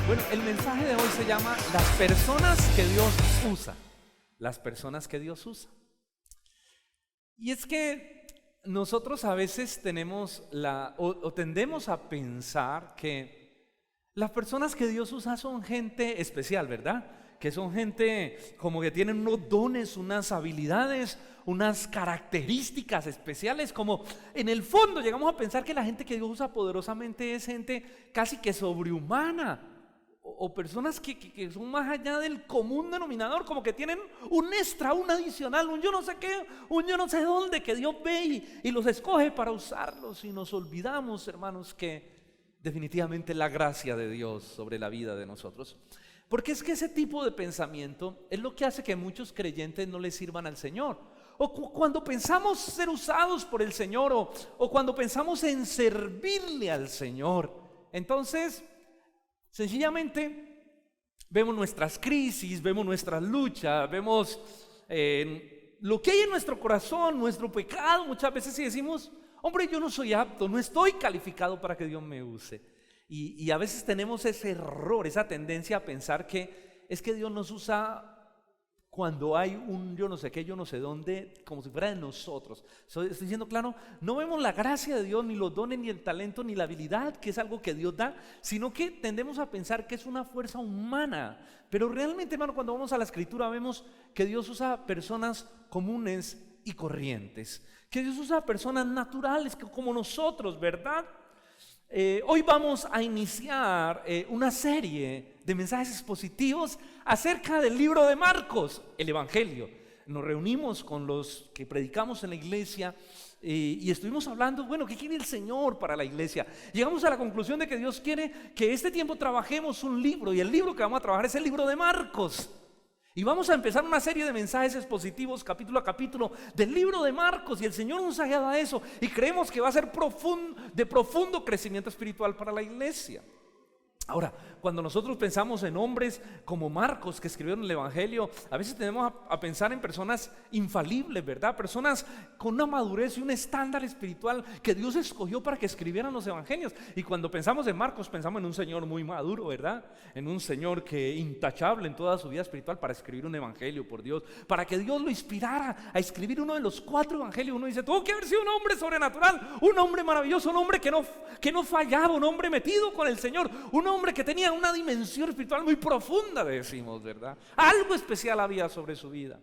Bueno, el mensaje de hoy se llama Las personas que Dios usa. Las personas que Dios usa. Y es que nosotros a veces tenemos tendemos a pensar que las personas que Dios usa son gente especial, ¿verdad? Que son gente como que tienen unos dones, unas habilidades, unas características especiales, como en el fondo llegamos a pensar que la gente que Dios usa poderosamente es gente casi que sobrehumana, o personas que son más allá del común denominador, como que tienen un extra, un adicional, un yo no sé qué, un yo no sé dónde, que Dios ve y los escoge para usarlos, y nos olvidamos, hermanos, que definitivamente la gracia de Dios sobre la vida de nosotros. Porque es que ese tipo de pensamiento es lo que hace que muchos creyentes no le sirvan al Señor. O cuando pensamos ser usados por el Señor, o cuando pensamos en servirle al Señor, entonces sencillamente vemos nuestras crisis, vemos nuestras luchas, vemos lo que hay en nuestro corazón, nuestro pecado muchas veces, y decimos: hombre, yo no soy apto, no estoy calificado para que Dios me use. Y a veces tenemos ese error, esa tendencia a pensar que es que Dios nos usa cuando hay un yo no sé qué, yo no sé dónde, como si fuera de nosotros. Estoy diciendo claro, no vemos la gracia de Dios, ni los dones, ni el talento, ni la habilidad, que es algo que Dios da, sino que tendemos a pensar que es una fuerza humana. Pero realmente, hermano, cuando vamos a la Escritura vemos que Dios usa personas comunes y corrientes, que Dios usa personas naturales como nosotros, ¿verdad? Hoy vamos a iniciar una serie de mensajes expositivos acerca del libro de Marcos, el Evangelio. Nos reunimos con los que predicamos en la iglesia y estuvimos hablando, bueno, ¿qué quiere el Señor para la iglesia? Llegamos a la conclusión de que Dios quiere que este tiempo trabajemos un libro, y el libro que vamos a trabajar es el libro de Marcos. Y vamos a empezar una serie de mensajes expositivos capítulo a capítulo del libro de Marcos, y el Señor nos ha guiado a eso, y creemos que va a ser de profundo crecimiento espiritual para la iglesia. Ahora, cuando nosotros pensamos en hombres como Marcos, que escribieron el Evangelio, a veces tenemos a pensar en personas infalibles, ¿verdad? Personas con una madurez y un estándar espiritual que Dios escogió para que escribieran los Evangelios. Y cuando pensamos en Marcos, pensamos en un señor muy maduro, ¿verdad? En un señor que intachable en toda su vida espiritual para escribir un Evangelio, por Dios, para que Dios lo inspirara a escribir uno de los 4 Evangelios. Uno dice: tuvo que haber sido un hombre sobrenatural, un hombre maravilloso, un hombre que no fallaba, un hombre metido con el Señor, un hombre que tenía una dimensión espiritual muy profunda, decimos, ¿verdad? Algo especial había sobre su vida.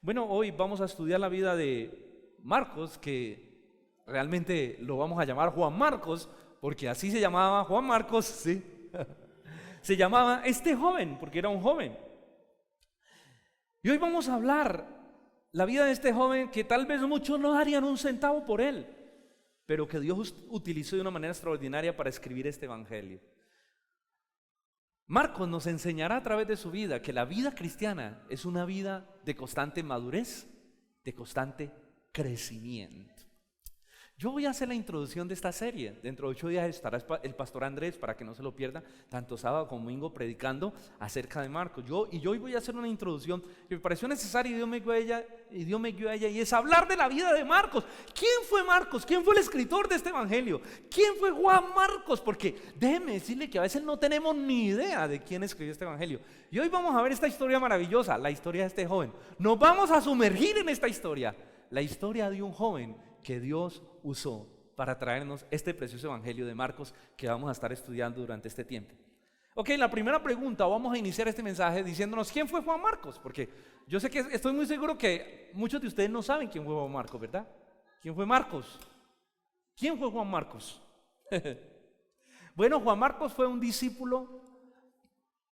Bueno, hoy vamos a estudiar la vida de Marcos, que realmente lo vamos a llamar Juan Marcos, porque así se llamaba Juan Marcos, sí. Se llamaba este joven, porque era un joven. Y hoy vamos a hablar la vida de este joven que tal vez muchos no darían un centavo por él, pero que Dios utilizó de una manera extraordinaria para escribir este evangelio. Marcos nos enseñará a través de su vida que la vida cristiana es una vida de constante madurez, de constante crecimiento. Yo voy a hacer la introducción de esta serie. Dentro de 8 días estará el pastor Andrés, para que no se lo pierda, tanto sábado como domingo, predicando acerca de Marcos. Yo hoy voy a hacer una introducción que me pareció necesaria, y Dios me guió a ella, y es hablar de la vida de Marcos. ¿Quién fue Marcos? ¿Quién fue el escritor de este evangelio? ¿Quién fue Juan Marcos? Porque déjeme decirle que a veces no tenemos ni idea de quién escribió este evangelio. Y hoy vamos a ver esta historia maravillosa, la historia de este joven. Nos vamos a sumergir en esta historia, la historia de un joven que Dios usó para traernos este precioso evangelio de Marcos que vamos a estar estudiando durante este tiempo. Ok, la primera pregunta, vamos a iniciar este mensaje diciéndonos ¿quién fue Juan Marcos? Porque yo sé que estoy muy seguro que muchos de ustedes no saben quién fue Juan Marcos, ¿verdad? ¿Quién fue Marcos? ¿Quién fue Juan Marcos? Bueno, Juan Marcos fue un discípulo,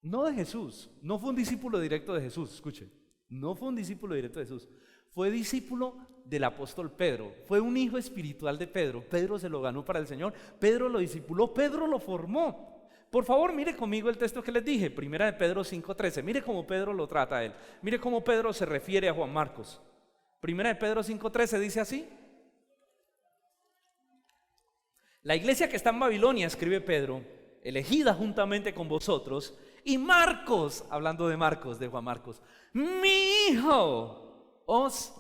no de Jesús, no fue un discípulo directo de Jesús, escuche, no fue un discípulo directo de Jesús. Fue discípulo del apóstol Pedro, fue un hijo espiritual de Pedro. Pedro se lo ganó para el Señor, Pedro lo discipuló, Pedro lo formó. Por favor, mire conmigo el texto que les dije, 1 de Pedro 5:13. Mire cómo Pedro lo trata a él, mire cómo Pedro se refiere a Juan Marcos. 1 de Pedro 5:13 dice así: la iglesia que está en Babilonia, escribe Pedro, elegida juntamente con vosotros, y Marcos, hablando de Marcos, de Juan Marcos, mi hijo, os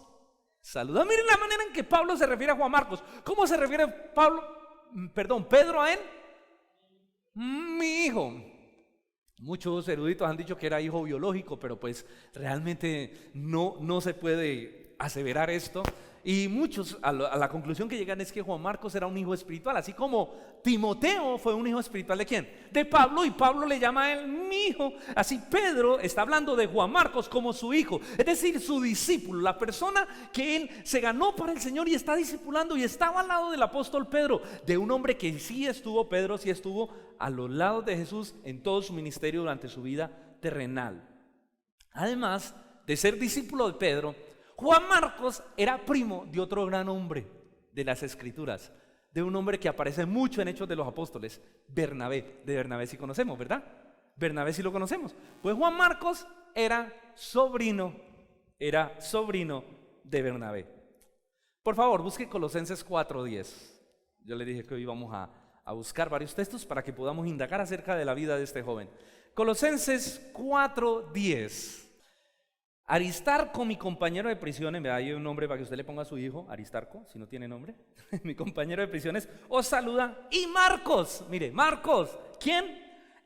saluda. Miren la manera en que Pablo se refiere a Juan Marcos. ¿Cómo se refiere Pedro a él? Mi hijo. Muchos eruditos han dicho que era hijo biológico, pero pues realmente no se puede aseverar esto. Y muchos a la conclusión que llegan es que Juan Marcos era un hijo espiritual, así como Timoteo fue un hijo espiritual ¿de quién? De Pablo, y Pablo le llama a él mi hijo. Así Pedro está hablando de Juan Marcos como su hijo, es decir, su discípulo, la persona que él se ganó para el Señor y está discipulando, y estaba al lado del apóstol Pedro, de un hombre que Pedro sí estuvo a los lados de Jesús en todo su ministerio durante su vida terrenal. Además de ser discípulo de Pedro, Juan Marcos era primo de otro gran hombre de las Escrituras, de un hombre que aparece mucho en Hechos de los Apóstoles, Bernabé. De Bernabé sí conocemos, ¿verdad? Bernabé sí lo conocemos. Pues Juan Marcos era sobrino de Bernabé. Por favor, busque Colosenses 4:10. Yo le dije que hoy íbamos a buscar varios textos para que podamos indagar acerca de la vida de este joven. Colosenses 4:10. Aristarco, mi compañero de prisiones, me da ahí un nombre para que usted le ponga a su hijo, Aristarco, si no tiene nombre, mi compañero de prisiones, os saluda. Y Marcos, mire, Marcos, ¿quién?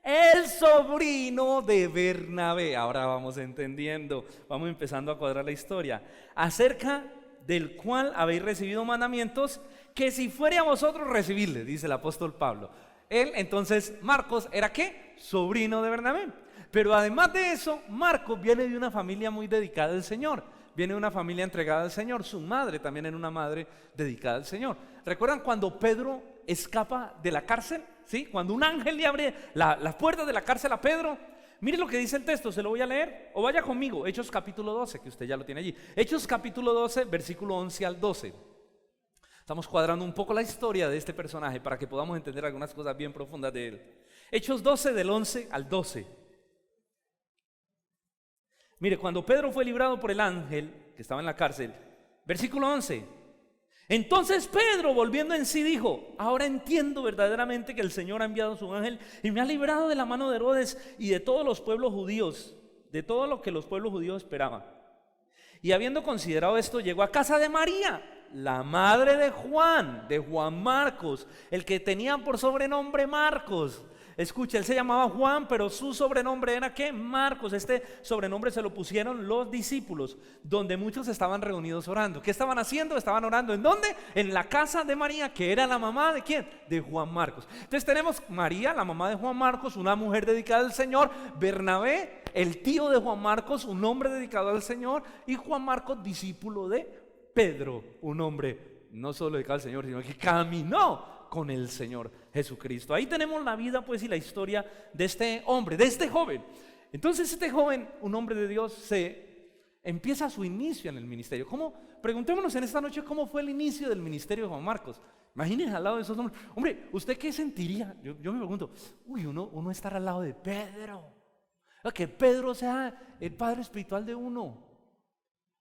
El sobrino de Bernabé. Ahora vamos entendiendo, vamos empezando a cuadrar la historia, acerca del cual habéis recibido mandamientos, que si fuere a vosotros recibirle, dice el apóstol Pablo. Él, entonces, Marcos, ¿era qué? Sobrino de Bernabé. Pero además de eso, Marcos viene de una familia muy dedicada al Señor, viene de una familia entregada al Señor. Su madre también era una madre dedicada al Señor. ¿Recuerdan cuando Pedro escapa de la cárcel? ¿Sí? Cuando un ángel le abre las puertas de la cárcel a Pedro. Mire lo que dice el texto, se lo voy a leer, o vaya conmigo, Hechos capítulo 12, que usted ya lo tiene allí. Hechos capítulo 12, versículo 11 al 12. Estamos cuadrando un poco la historia de este personaje para que podamos entender algunas cosas bien profundas de él. Hechos 12, del 11 al 12. Mire, cuando Pedro fue librado por el ángel que estaba en la cárcel, versículo 11. Entonces Pedro, volviendo en sí, dijo: ahora entiendo verdaderamente que el Señor ha enviado a su ángel y me ha librado de la mano de Herodes y de todos los pueblos judíos, de todo lo que los pueblos judíos esperaban. Y habiendo considerado esto, llegó a casa de María, la madre de Juan Marcos, el que tenía por sobrenombre Marcos. Escucha, él se llamaba Juan, pero su sobrenombre era ¿qué? Marcos. Este sobrenombre se lo pusieron los discípulos, donde muchos estaban reunidos orando. ¿Qué estaban haciendo? Estaban orando. ¿En dónde? En la casa de María, que era la mamá ¿de quién? De Juan Marcos. Entonces tenemos María, la mamá de Juan Marcos, una mujer dedicada al Señor. Bernabé, el tío de Juan Marcos, un hombre dedicado al Señor. Y Juan Marcos, discípulo de Pedro, un hombre no solo dedicado al Señor, sino que caminó con el Señor Jesucristo. Ahí tenemos la vida pues y la historia de este hombre, de este joven. Entonces este joven, un hombre de Dios, empieza su inicio en el ministerio. Preguntémonos en esta noche cómo fue el inicio del ministerio de Juan Marcos. Imagínense al lado de esos hombres. Hombre, ¿usted qué sentiría? Yo me pregunto, uno estar al lado de Pedro, que Pedro sea el padre espiritual de uno,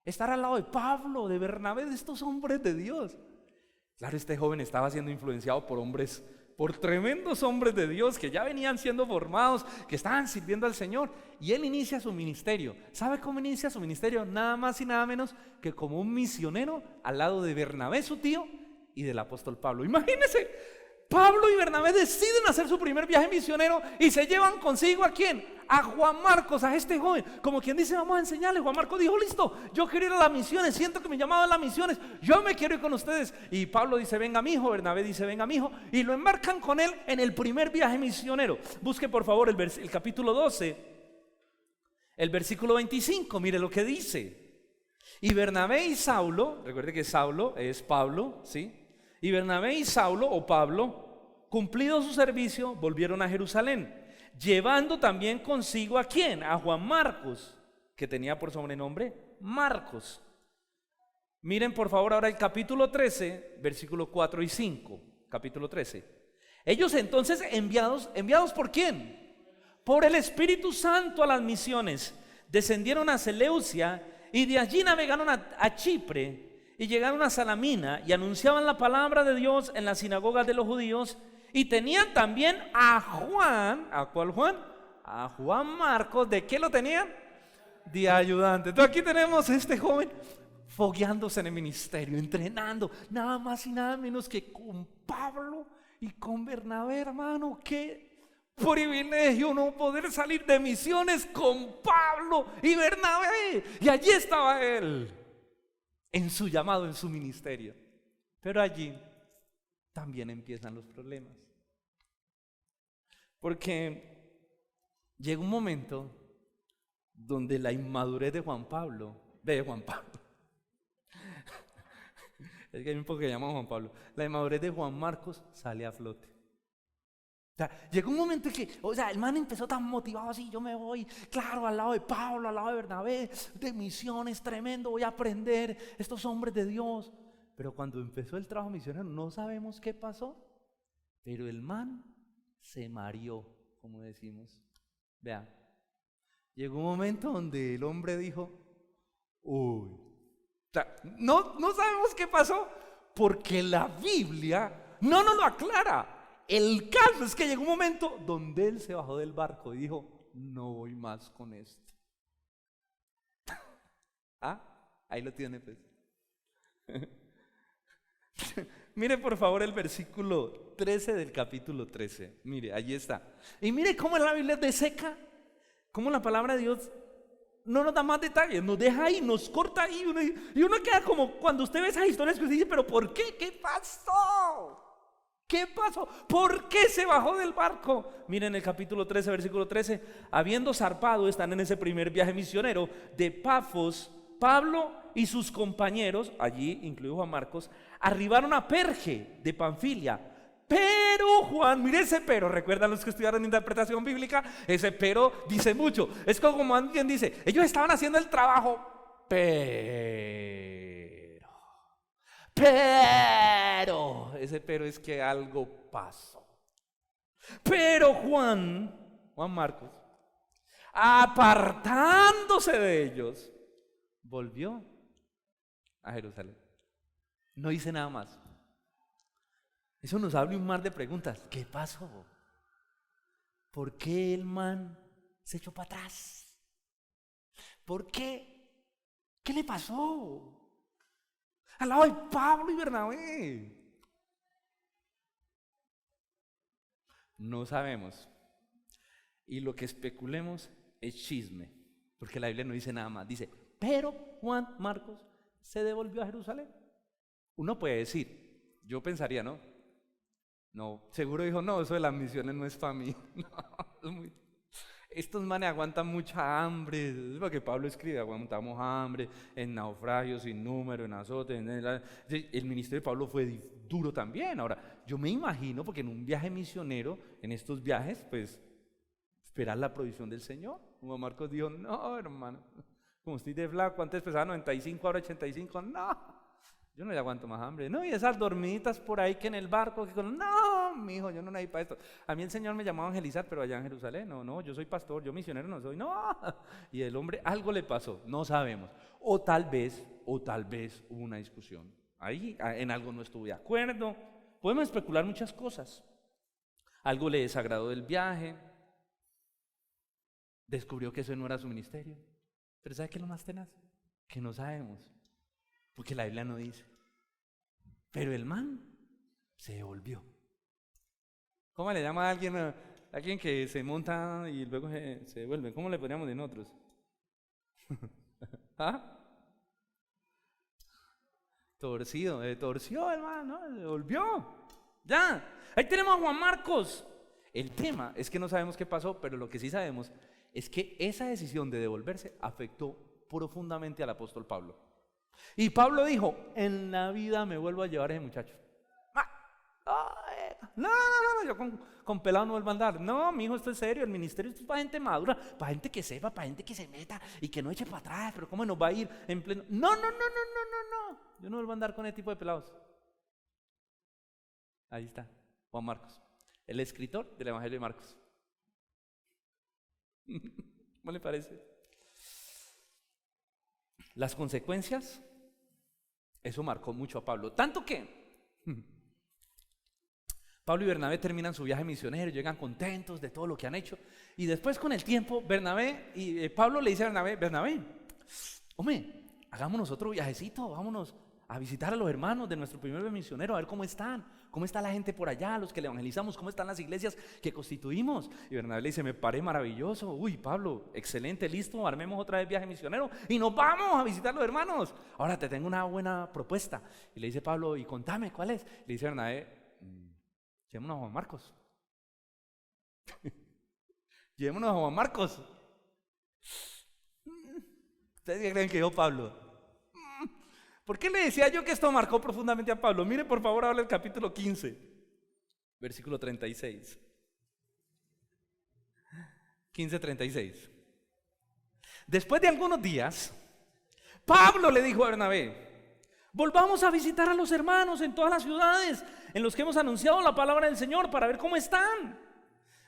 estar al lado de Pablo, de Bernabé, de estos hombres de Dios. Claro, este joven estaba siendo influenciado por tremendos hombres de Dios que ya venían siendo formados, que estaban sirviendo al Señor, y él inicia su ministerio. ¿Sabe cómo inicia su ministerio? Nada más y nada menos que como un misionero al lado de Bernabé, su tío, y del apóstol Pablo. Imagínense, Pablo y Bernabé deciden hacer su primer viaje misionero y se llevan consigo ¿a quién? A Juan Marcos, a este joven. Como quien dice, vamos a enseñarle. Juan Marcos dijo, listo, yo quiero ir a las misiones, siento que me llamaban a las misiones, yo me quiero ir con ustedes. Y Pablo dice, venga mi hijo. Bernabé dice, venga mi hijo. Y lo embarcan con él en el primer viaje misionero. Busque por favor el capítulo 12, el versículo 25, mire lo que dice. Y Bernabé y Saulo, recuerde que Saulo es Pablo, ¿sí? Y Bernabé y Saulo o Pablo, cumplido su servicio, volvieron a Jerusalén, llevando también consigo ¿a quién? A Juan Marcos, que tenía por sobrenombre Marcos. Miren por favor ahora el capítulo 13, versículos 4 y 5. Capítulo 13. Ellos entonces ¿enviados por quién? Por el Espíritu Santo a las misiones, descendieron a Seleucia y de allí navegaron a Chipre. Y llegaron a Salamina y anunciaban la palabra de Dios en las sinagogas de los judíos. Y tenían también a Juan. ¿A cuál Juan? A Juan Marcos. ¿De qué lo tenían? De ayudante. Entonces aquí tenemos a este joven fogueándose en el ministerio, entrenando, nada más y nada menos que con Pablo y con Bernabé, hermano. Qué privilegio no poder salir de misiones con Pablo y Bernabé. Y allí estaba él, en su llamado, en su ministerio. Pero allí también empiezan los problemas. Porque llega un momento donde la inmadurez de Juan Pablo, es que hay un poco que llaman Juan Pablo, la inmadurez de Juan Marcos sale a flote. O sea, llegó un momento en que, el man empezó tan motivado así: yo me voy, claro, al lado de Pablo, al lado de Bernabé, de misiones, tremendo, voy a aprender, estos hombres de Dios. Pero cuando empezó el trabajo misionero, no sabemos qué pasó, pero el man se mareó, como decimos. Vean, llegó un momento donde el hombre dijo: uy, no sabemos qué pasó, porque la Biblia no nos lo aclara. El caso es que llegó un momento donde él se bajó del barco y dijo: no voy más con esto. Ahí lo tiene, pues. Mire por favor el versículo 13 del capítulo 13. Mire, allí está. Y mire cómo la Biblia es de seca, cómo la palabra de Dios no nos da más detalles, nos deja ahí, nos corta ahí, y uno queda como cuando usted ve esas historias que usted dice: pero ¿por qué? ¿Qué pasó? ¿Qué pasó? ¿Por qué se bajó del barco? Miren el capítulo 13, versículo 13. Habiendo zarpado, están en ese primer viaje misionero de Pafos, Pablo y sus compañeros, allí incluido Juan Marcos, arribaron a Perge de Panfilia. Pero Juan, mire ese pero, ¿recuerdan los que estudiaron interpretación bíblica? Ese pero dice mucho. Es como alguien dice: ellos estaban haciendo el trabajo, pero, ese pero es que algo pasó. Pero Juan Marcos, apartándose de ellos, volvió a Jerusalén. No dice nada más. Eso nos abre un mar de preguntas. ¿Qué pasó? ¿Por qué el man se echó para atrás? ¿Por qué? ¿Qué le pasó? Al lado de Pablo y Bernabé. No sabemos. Y lo que especulemos es chisme, porque la Biblia no dice nada más. Dice: pero Juan Marcos se devolvió a Jerusalén. Uno puede decir, yo pensaría, no, seguro dijo: no, eso de las misiones no es para mí. Estos manes aguantan mucha hambre. Es lo que Pablo escribe: aguantamos hambre, en naufragios sin número, en azotes. El ministerio de Pablo fue duro también. Ahora, yo me imagino, porque en un viaje misionero, en estos viajes, pues, esperar la provisión del Señor. Juan Marcos dijo: no, hermano, como estoy de flaco, antes pesaba 95, ahora 85, no. Yo no le aguanto más hambre. No, y esas dormiditas por ahí que en el barco, no, mijo, yo no nací para esto. A mí el Señor me llamó a evangelizar, pero allá en Jerusalén, no, yo soy pastor, yo misionero no soy, no. Y el hombre, algo le pasó, no sabemos. O tal vez hubo una discusión. Ahí en algo no estuve de acuerdo. Podemos especular muchas cosas. Algo le desagradó del viaje. Descubrió que eso no era su ministerio. Pero ¿sabe qué es lo más tenaz? Que no sabemos. Porque la Biblia no dice. Pero el man se devolvió. ¿Cómo le llama a alguien que se monta y luego se devuelve? ¿Cómo le poníamos de nosotros? Torcido, torció el man, ¿no? Se devolvió. Ya, ahí tenemos a Juan Marcos. El tema es que no sabemos qué pasó, pero lo que sí sabemos es que esa decisión de devolverse afectó profundamente al apóstol Pablo. Y Pablo dijo: en la vida me vuelvo a llevar a ese muchacho. No, yo con pelado no vuelvo a andar. No, mi hijo, esto es serio, el ministerio es para gente madura, para gente que sepa, para gente que se meta y que no eche para atrás. Pero ¿cómo nos va a ir en pleno? No, yo no vuelvo a andar con ese tipo de pelados. Ahí está, Juan Marcos, el escritor del Evangelio de Marcos. ¿Cómo le parece? Las consecuencias, eso marcó mucho a Pablo. Tanto que Pablo y Bernabé terminan su viaje misionero, llegan contentos de todo lo que han hecho. Y después, con el tiempo, Pablo le dice a Bernabé: hombre, hagámonos otro viajecito, vámonos a visitar a los hermanos de nuestro primer misionero, a ver cómo están, cómo está la gente por allá, los que le evangelizamos, cómo están las iglesias que constituimos. Y Bernabé le dice, me parece maravilloso, uy Pablo, excelente, listo, armemos otra vez viaje misionero y nos vamos a visitar a los hermanos. Ahora te tengo una buena propuesta. Y le dice Pablo, y contame, ¿cuál es? Le dice Bernabé, llevémonos a Juan Marcos. Llevémonos a Juan Marcos. ¿Ustedes qué creen que yo, Pablo? ¿Por qué le decía yo que esto marcó profundamente a Pablo? Mire por favor ahora el capítulo 15, versículo 36. 15:36. Después de algunos días, Pablo le dijo a Bernabé, volvamos a visitar a los hermanos en todas las ciudades en los que hemos anunciado la palabra del Señor para ver cómo están.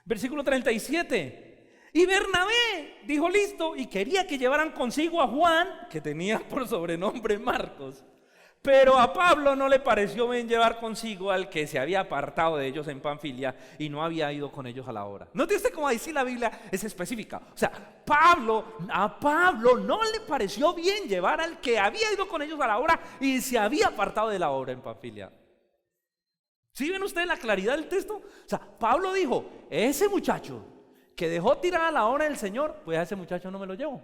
Versículo 37. Y Bernabé dijo listo y quería que llevaran consigo a Juan, que tenía por sobrenombre Marcos. Pero a Pablo no le pareció bien llevar consigo al que se había apartado de ellos en Panfilia y no había ido con ellos a la obra. ¿No te diste cómo ahí sí la Biblia es específica? O sea, a Pablo no le pareció bien llevar al que había ido con ellos a la obra y se había apartado de la obra en Panfilia. ¿Sí ven ustedes la claridad del texto? O sea, Pablo dijo, ese muchacho que dejó tirada la obra del Señor, pues a ese muchacho no me lo llevo.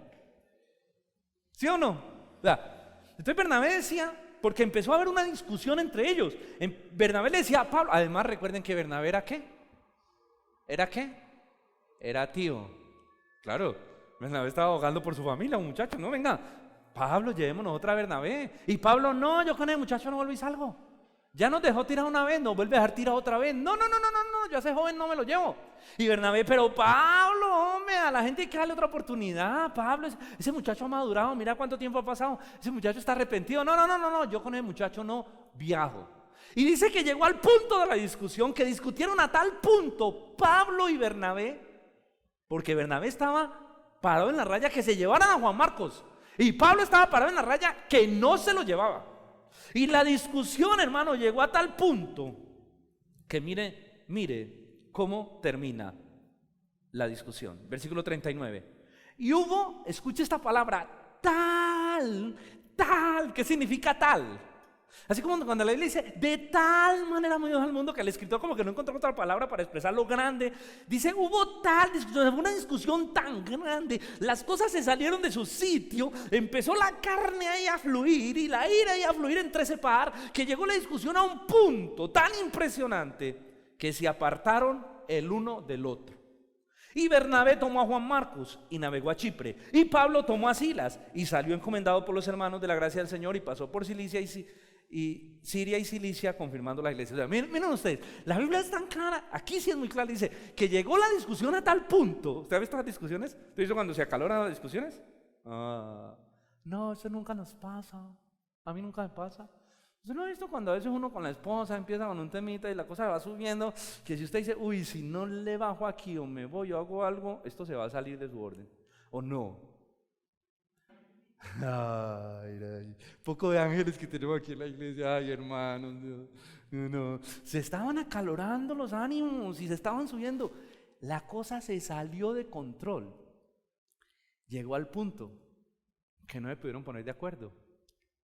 ¿Sí o no? O sea, entonces Bernabé decía, porque empezó a haber una discusión entre ellos. Bernabé le decía a Pablo, además recuerden que Bernabé era ¿qué? ¿Era qué? Era tío. Claro, Bernabé estaba abogando por su familia, un muchacho, no, venga, Pablo, llevémonos otra a Bernabé. Y Pablo, no, yo con el muchacho no vuelvo y salgo. Ya nos dejó tirar una vez, nos vuelve a dejar tirar otra vez. No, yo a ese joven no me lo llevo. Y Bernabé, pero Pablo, hombre, a la gente hay que darle otra oportunidad. Pablo, ese muchacho ha madurado, mira cuánto tiempo ha pasado. Ese muchacho está arrepentido. No, yo con ese muchacho no viajo. Y dice que llegó al punto de la discusión, que discutieron a tal punto Pablo y Bernabé, porque Bernabé estaba parado en la raya que se llevaran a Juan Marcos. Y Pablo estaba parado en la raya que no se lo llevaba. Y la discusión, hermano, llegó a tal punto que mire cómo termina la discusión. Versículo 39. Y hubo, escuche esta palabra, tal, ¿qué significa tal? Así como cuando la Biblia dice, de tal manera amó Dios al mundo, que el escritor como que no encontró otra palabra para expresar lo grande. Dice, hubo tal discusión, una discusión tan grande, las cosas se salieron de su sitio, empezó la carne ahí a fluir y la ira ahí a fluir entre ese par, que llegó la discusión a un punto tan impresionante que se apartaron el uno del otro. Y Bernabé tomó a Juan Marcos y navegó a Chipre. Y Pablo tomó a Silas y salió encomendado por los hermanos de la gracia del Señor y pasó por Cilicia y Siria y Cilicia, confirmando la iglesia. O sea, miren ustedes, la Biblia es tan clara, aquí sí es muy clara, dice que llegó la discusión a tal punto. ¿Usted ha visto las discusiones? ¿Usted ha visto cuando se acaloran las discusiones? No, eso nunca nos pasa, a mí nunca me pasa. ¿Usted no ha visto cuando a veces uno con la esposa empieza con un temita y la cosa va subiendo? Que si usted dice, uy, si no le bajo aquí o me voy o hago algo, esto se va a salir de su orden. ¿O no? Ay, poco de ángeles que tenemos aquí en la iglesia. Ay, hermanos, no. Se estaban acalorando los ánimos y se estaban subiendo. La cosa se salió de control. Llegó al punto que no se pudieron poner de acuerdo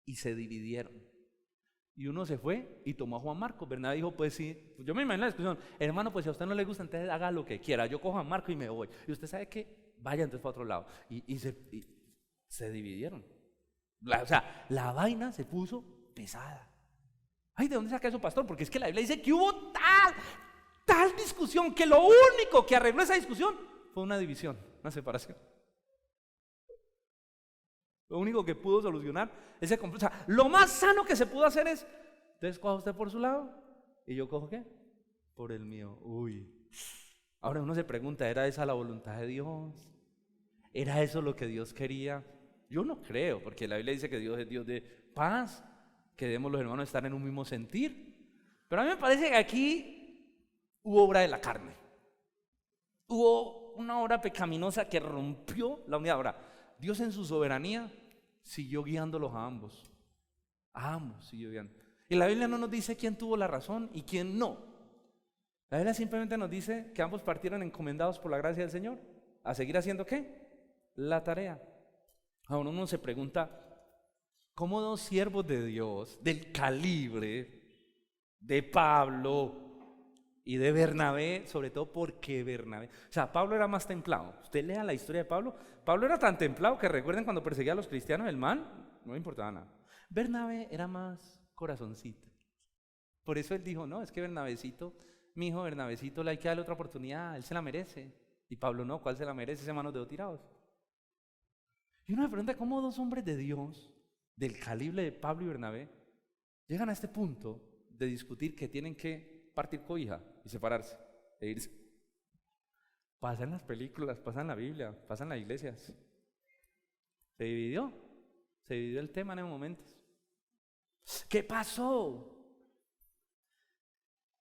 y se dividieron. Y uno se fue y tomó a Juan Marcos. Bernabé dijo, pues sí, yo me imagino la discusión, hermano, pues si a usted no le gusta, entonces haga lo que quiera, yo cojo a Marcos y me voy. Y usted sabe que vaya entonces para otro lado. Y se dividieron. O sea, la vaina se puso pesada. Ay, ¿de dónde saca eso, pastor? Porque es que la Biblia dice que hubo tal discusión, que lo único que arregló esa discusión fue una división, una separación. Lo único que pudo solucionar ese conflicto. O sea, lo más sano que se pudo hacer es, entonces coja usted por su lado y yo cojo ¿qué? Por el mío. Uy. Ahora uno se pregunta, ¿era esa la voluntad de Dios? ¿Era eso lo que Dios quería? Yo no creo, porque la Biblia dice que Dios es Dios de paz, que debemos los hermanos estar en un mismo sentir. Pero a mí me parece que aquí hubo obra de la carne. Hubo una obra pecaminosa que rompió la unidad. Ahora, Dios en su soberanía siguió guiándolos a ambos. A ambos siguió guiando. Y la Biblia no nos dice quién tuvo la razón y quién no. La Biblia simplemente nos dice que ambos partieron encomendados por la gracia del Señor a seguir haciendo ¿qué? La tarea. Ahora uno se pregunta, cómo dos siervos de Dios del calibre de Pablo y de Bernabé, sobre todo porque Bernabé, o sea, Pablo era más templado. Usted lea la historia de Pablo. Pablo era tan templado que recuerden cuando perseguía a los cristianos, el man no le importaba nada. Bernabé era más corazoncito. Por eso él dijo, no, es que Bernabecito, mi hijo Bernabecito, le hay que darle otra oportunidad, él se la merece. Y Pablo no, ¿cuál se la merece? Ese manos de tirados. Y uno me pregunta cómo dos hombres de Dios, del calibre de Pablo y Bernabé, llegan a este punto de discutir que tienen que partir cobija y separarse e irse. Pasa en las películas, pasa en la Biblia, pasa en las iglesias. Se dividió el tema en esos momentos. ¿Qué pasó?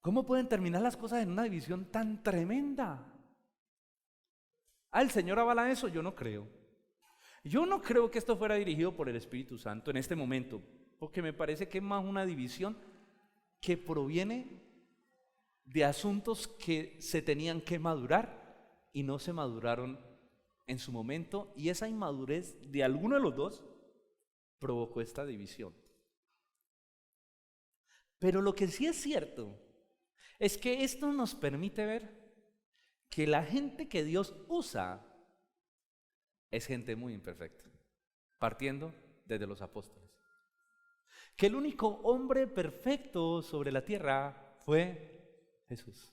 ¿Cómo pueden terminar las cosas en una división tan tremenda? ¿El Señor avala eso? Yo no creo. Yo no creo que esto fuera dirigido por el Espíritu Santo en este momento, porque me parece que es más una división que proviene de asuntos que se tenían que madurar y no se maduraron en su momento, y esa inmadurez de alguno de los dos provocó esta división. Pero lo que sí es cierto es que esto nos permite ver que la gente que Dios usa es gente muy imperfecta, partiendo desde los apóstoles. Que el único hombre perfecto sobre la tierra fue Jesús.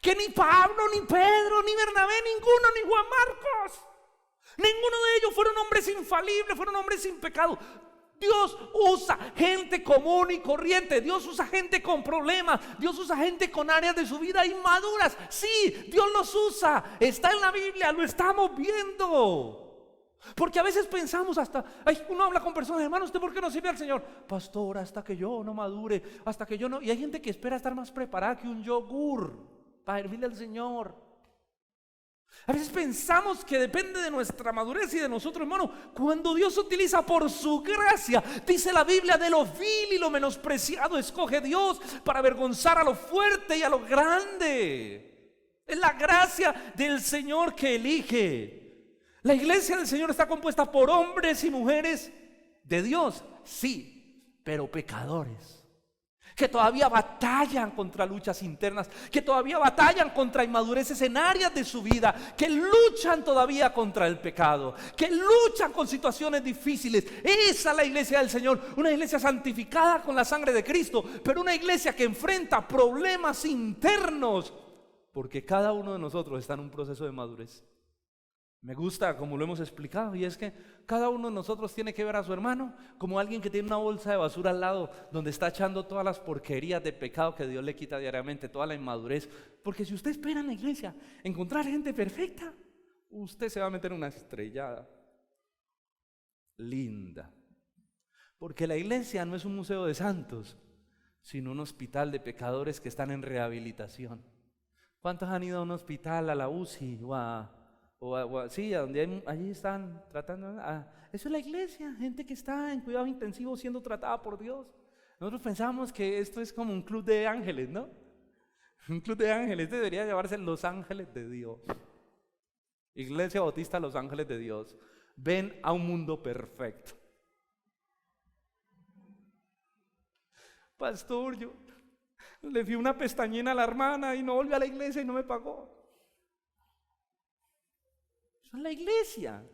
Que ni Pablo, ni Pedro, ni Bernabé, ninguno, ni Juan Marcos, ninguno de ellos fueron hombres infalibles, fueron hombres sin pecado. Dios usa gente común y corriente. Dios usa gente con problemas. Dios usa gente con áreas de su vida inmaduras. Sí, Dios los usa. Está en la Biblia, lo estamos viendo. Porque a veces pensamos uno habla con personas, hermano, ¿usted por qué no sirve al Señor? Pastor, hasta que yo no madure, hasta que yo no. Y hay gente que espera estar más preparada que un yogur para servirle al Señor. A veces pensamos que depende de nuestra madurez y de nosotros, hermano. Cuando Dios utiliza por su gracia, dice la Biblia, de lo vil y lo menospreciado escoge Dios para avergonzar a lo fuerte y a lo grande. Es la gracia del Señor que elige. La iglesia del Señor está compuesta por hombres y mujeres de Dios, sí, pero pecadores, que todavía batallan contra luchas internas, que todavía batallan contra inmadureces en áreas de su vida, que luchan todavía contra el pecado, que luchan con situaciones difíciles. Esa es la iglesia del Señor, una iglesia santificada con la sangre de Cristo, pero una iglesia que enfrenta problemas internos, porque cada uno de nosotros está en un proceso de madurez. Me gusta como lo hemos explicado, y es que cada uno de nosotros tiene que ver a su hermano como alguien que tiene una bolsa de basura al lado donde está echando todas las porquerías de pecado que Dios le quita diariamente, toda la inmadurez. Porque si usted espera en la iglesia encontrar gente perfecta, usted se va a meter en una estrellada linda. Porque la iglesia no es un museo de santos, sino un hospital de pecadores que están en rehabilitación. ¿Cuántos han ido a un hospital, a la UCI sí, a donde allí están tratando? Eso es la iglesia, gente que está en cuidados intensivos siendo tratada por Dios. Nosotros pensamos que esto es como un club de ángeles, ¿no? Un club de ángeles, debería llamarse Los Ángeles de Dios. Iglesia Bautista Los Ángeles de Dios. Ven a un mundo perfecto. Pastor, yo le di una pestañina a la hermana y no volvió a la iglesia y no me pagó. Eso es la iglesia.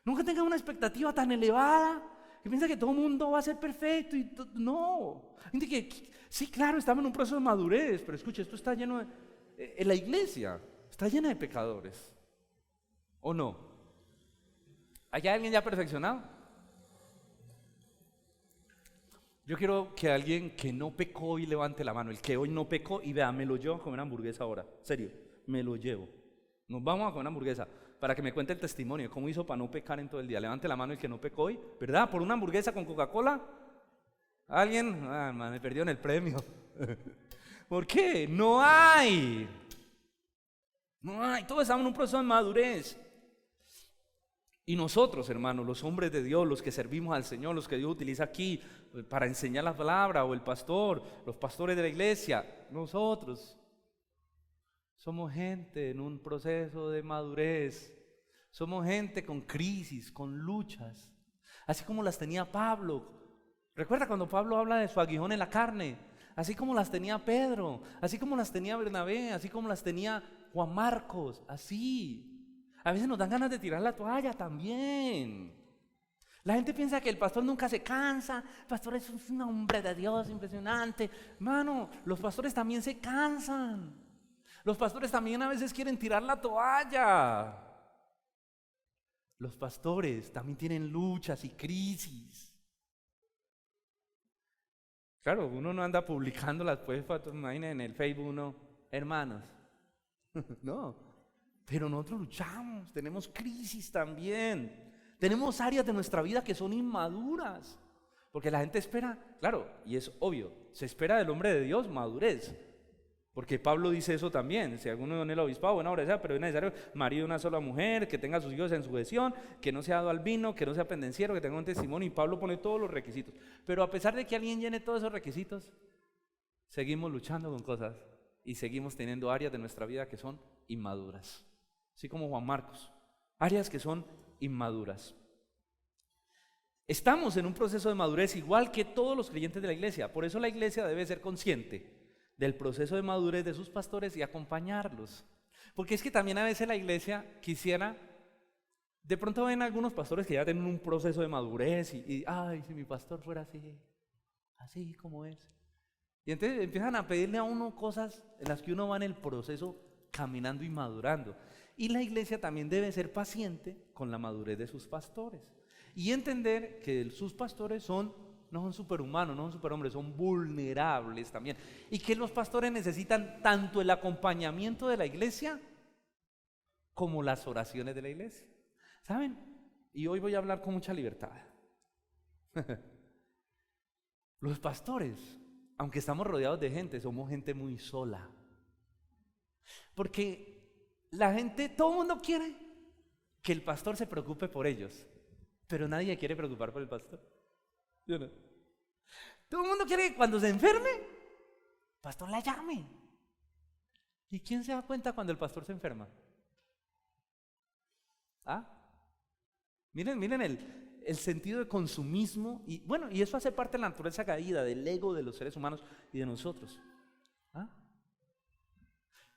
Nunca tengan una expectativa tan elevada que piensa que todo el mundo va a ser perfecto y no. Gente que sí, claro, estamos en un proceso de madurez, pero escuche, esto está lleno de la iglesia está llena de pecadores, ¿o no? ¿Hay alguien ya perfeccionado? Yo quiero que alguien que no pecó hoy levante la mano. El que hoy no pecó y vea, me lo llevo a comer hamburguesa ahora. Serio, me lo llevo. Nos vamos a comer hamburguesa para que me cuente el testimonio, cómo hizo para no pecar en todo el día. Levante la mano el que no pecó hoy, ¿verdad? Por una hamburguesa con Coca-Cola. ¿Alguien? Me perdió en el premio. ¿Por qué? No hay. Todos estamos en un proceso de madurez. Y nosotros, hermanos, los hombres de Dios, los que servimos al Señor, los que Dios utiliza aquí para enseñar la palabra, o el pastor, los pastores de la iglesia, nosotros somos gente en un proceso de madurez. Somos gente con crisis, con luchas. así como las tenía Pablo. Recuerda cuando Pablo habla de su aguijón en la carne, así como las tenía Pedro, así como las tenía Bernabé, así como las tenía Juan Marcos, así. A veces nos dan ganas de tirar la toalla también. La gente piensa que el pastor nunca se cansa, el pastor es un hombre de Dios impresionante. Mano, los pastores también se cansan. Los pastores también a veces quieren tirar la toalla. Los pastores también tienen luchas y crisis. Claro, uno no anda publicando las fotos en el Facebook, uno, hermanos. No, pero nosotros luchamos, tenemos crisis también. Tenemos áreas de nuestra vida que son inmaduras, porque la gente espera, claro, y es obvio, se espera del hombre de Dios madurez, porque Pablo dice eso también, si alguno en el obispado, buena obra sea, pero es necesario marido de una sola mujer, que tenga a sus hijos en sujeción, que no sea dado al vino, que no sea pendenciero, que tenga un testimonio, y Pablo pone todos los requisitos, pero a pesar de que alguien llene todos esos requisitos, seguimos luchando con cosas, y seguimos teniendo áreas de nuestra vida que son inmaduras, así como Juan Marcos, áreas que son inmaduras. Estamos en un proceso de madurez igual que todos los creyentes de la iglesia. Por eso la iglesia debe ser consciente del proceso de madurez de sus pastores y acompañarlos. Porque es que también a veces la iglesia quisiera, de pronto ven algunos pastores que ya tienen un proceso de madurez y ay, si mi pastor fuera así como es. Y entonces empiezan a pedirle a uno cosas en las que uno va en el proceso caminando y madurando. Y la iglesia también debe ser paciente con la madurez de sus pastores y entender que sus pastores no son superhumanos, no son superhombres, son vulnerables también, y que los pastores necesitan tanto el acompañamiento de la iglesia como las oraciones de la iglesia. ¿Saben? Y hoy voy a hablar con mucha libertad. Los pastores, aunque estamos rodeados de gente, somos gente muy sola, porque la gente, todo el mundo quiere que el pastor se preocupe por ellos, pero nadie quiere preocupar por el pastor. ¿Sí o no? Todo el mundo quiere que cuando se enferme, el pastor la llame. ¿Y quién se da cuenta cuando el pastor se enferma? ¿Ah? Miren el sentido de consumismo, y bueno, y eso hace parte de la naturaleza caída, del ego de los seres humanos y de nosotros. ¿Ah?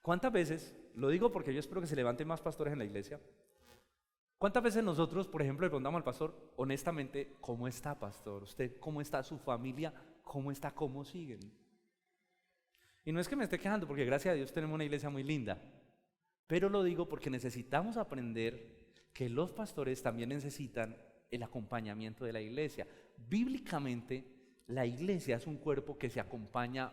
¿Cuántas veces, lo digo porque yo espero que se levanten más pastores en la iglesia, cuántas veces nosotros, por ejemplo, le preguntamos al pastor, honestamente, ¿cómo está, pastor? ¿Usted cómo está? ¿Su familia cómo está? ¿Cómo siguen? Y no es que me esté quejando, porque gracias a Dios tenemos una iglesia muy linda, pero lo digo porque necesitamos aprender que los pastores también necesitan el acompañamiento de la iglesia. Bíblicamente, la iglesia es un cuerpo que se acompaña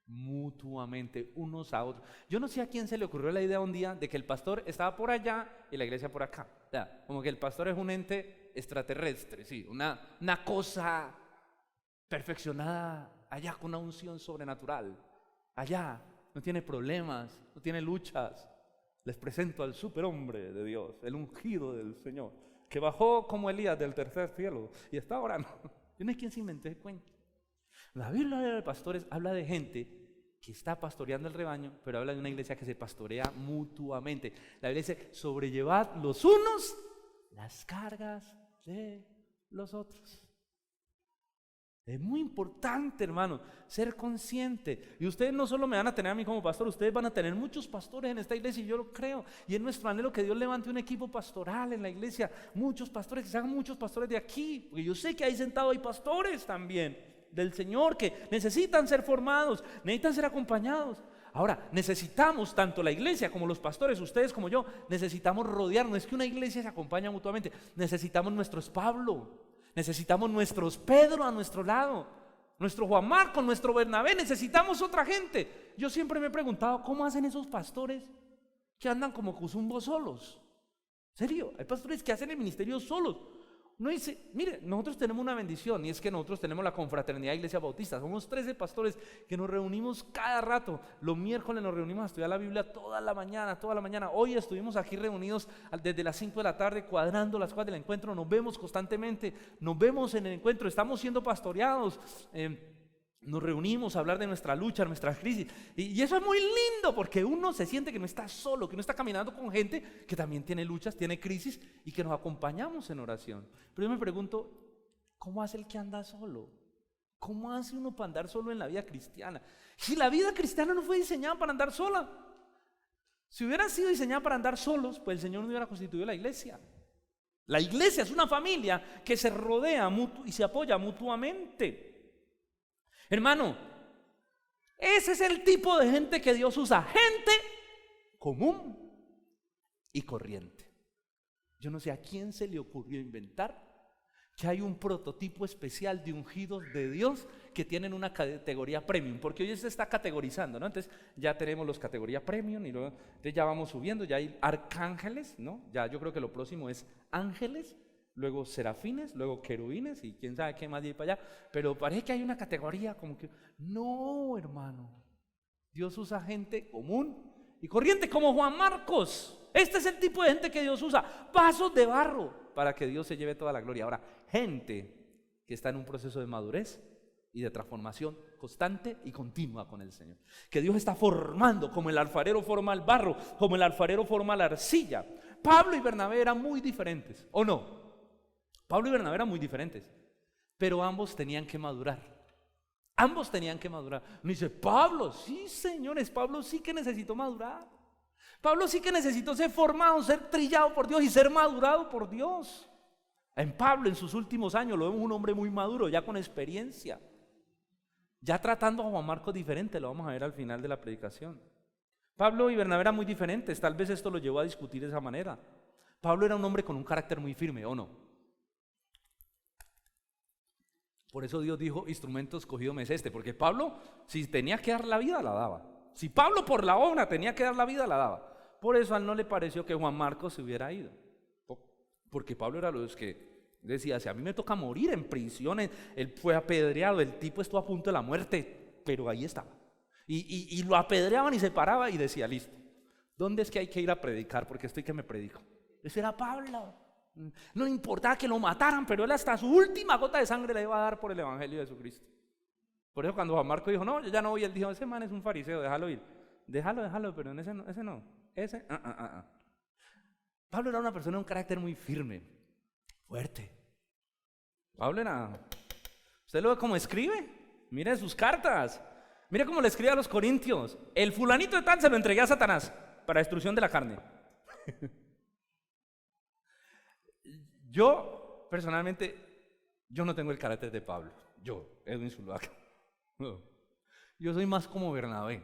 mutuamente unos a otros. Yo no sé a quién se le ocurrió la idea un día de que el pastor estaba por allá y la iglesia por acá. O sea, como que el pastor es un ente extraterrestre, sí, una cosa perfeccionada allá con una unción sobrenatural. Allá no tiene problemas, no tiene luchas. Les presento al superhombre de Dios, el ungido del Señor, que bajó como Elías del tercer cielo y está orando. Yo no sé quién se inventó ese cuento. La Biblia de pastores habla de gente que está pastoreando el rebaño, pero habla de una iglesia que se pastorea mutuamente. La Biblia dice, sobrellevad los unos las cargas de los otros. Es muy importante, hermano, ser consciente. Y ustedes no solo me van a tener a mí como pastor, ustedes van a tener muchos pastores en esta iglesia, y yo lo creo. Y es nuestro anhelo que Dios levante un equipo pastoral en la iglesia. Muchos pastores, que se hagan muchos pastores de aquí. Porque yo sé que ahí sentado hay pastores también del Señor que necesitan ser formados, necesitan ser acompañados. Ahora, necesitamos tanto la iglesia como los pastores, ustedes como yo, necesitamos rodearnos. No es que una iglesia se acompaña mutuamente, necesitamos nuestros Pablo, necesitamos nuestros Pedro a nuestro lado, nuestro Juan Marcos, nuestro Bernabé, necesitamos otra gente. Yo siempre me he preguntado, ¿cómo hacen esos pastores que andan como cuzumbos solos? ¿En serio? Hay pastores que hacen el ministerio solos. No dice, mire, nosotros tenemos una bendición, y es que nosotros tenemos la confraternidad de Iglesia Bautista. Somos 13 pastores que nos reunimos cada rato. Los miércoles nos reunimos a estudiar la Biblia toda la mañana. Hoy estuvimos aquí reunidos desde las 5 de la tarde cuadrando las cosas del encuentro. Nos vemos constantemente, nos vemos en el encuentro, estamos siendo pastoreados. nos reunimos a hablar de nuestra lucha, nuestras crisis. Y eso es muy lindo porque uno se siente que no está solo, que no está caminando con gente que también tiene luchas, tiene crisis y que nos acompañamos en oración. Pero yo me pregunto, ¿cómo hace el que anda solo? ¿Cómo hace uno para andar solo en la vida cristiana? Si la vida cristiana no fue diseñada para andar sola. Si hubiera sido diseñada para andar solos, pues el Señor no hubiera constituido la iglesia. La iglesia es una familia que se rodea y se apoya mutuamente. Hermano, ese es el tipo de gente que Dios usa, gente común y corriente. Yo no sé a quién se le ocurrió inventar que hay un prototipo especial de ungidos de Dios que tienen una categoría premium, porque hoy se está categorizando, ¿no? Entonces ya tenemos los categorías premium y luego entonces ya vamos subiendo, ya hay arcángeles, ¿no? Ya yo creo que lo próximo es ángeles, luego serafines, luego querubines y quién sabe qué más de ahí para allá, pero parece que hay una categoría como que, no, hermano, Dios usa gente común y corriente como Juan Marcos. Este es el tipo de gente que Dios usa, vasos de barro para que Dios se lleve toda la gloria. Ahora, gente que está en un proceso de madurez y de transformación constante y continua con el Señor, que Dios está formando como el alfarero forma el barro, como el alfarero forma la arcilla. Pablo y Bernabé eran muy diferentes, ¿o no? Pablo y Bernabé eran muy diferentes, pero ambos tenían que madurar. Ambos tenían que madurar. Me dice, Pablo, sí señores, Pablo sí que necesitó madurar. Pablo sí que necesitó ser formado, ser trillado por Dios y ser madurado por Dios. En Pablo, en sus últimos años, lo vemos un hombre muy maduro, ya con experiencia. Ya tratando a Juan Marcos diferente, lo vamos a ver al final de la predicación. Pablo y Bernabé eran muy diferentes, tal vez esto lo llevó a discutir de esa manera. Pablo era un hombre con un carácter muy firme, ¿o no? Por eso Dios dijo, instrumento escogido me es este, porque Pablo, si tenía que dar la vida, la daba. Si Pablo por la obra tenía que dar la vida, la daba. Por eso a él no le pareció que Juan Marcos se hubiera ido, porque Pablo era los que decía, si a mí me toca morir en prisión, él fue apedreado, el tipo estuvo a punto de la muerte, pero ahí estaba. Y lo apedreaban y se paraba y decía, listo, ¿dónde es que hay que ir a predicar? Porque estoy que me predico. Ese era Pablo. No importaba que lo mataran, pero él hasta su última gota de sangre le iba a dar por el evangelio de Jesucristo. Por eso cuando Juan Marcos dijo, no, yo ya no voy, él dijo, ese man es un fariseo, déjalo ir. Déjalo, pero en ese no. Pablo era una persona de un carácter muy firme, fuerte. Pablo era, ¿usted lo ve cómo escribe? Mire sus cartas, mire cómo le escribe a los corintios. El fulanito de tal se lo entregué a Satanás para destrucción de la carne. Yo, personalmente, yo no tengo el carácter de Pablo. Yo, Edwin Zuluaga. No. Yo soy más como Bernabé.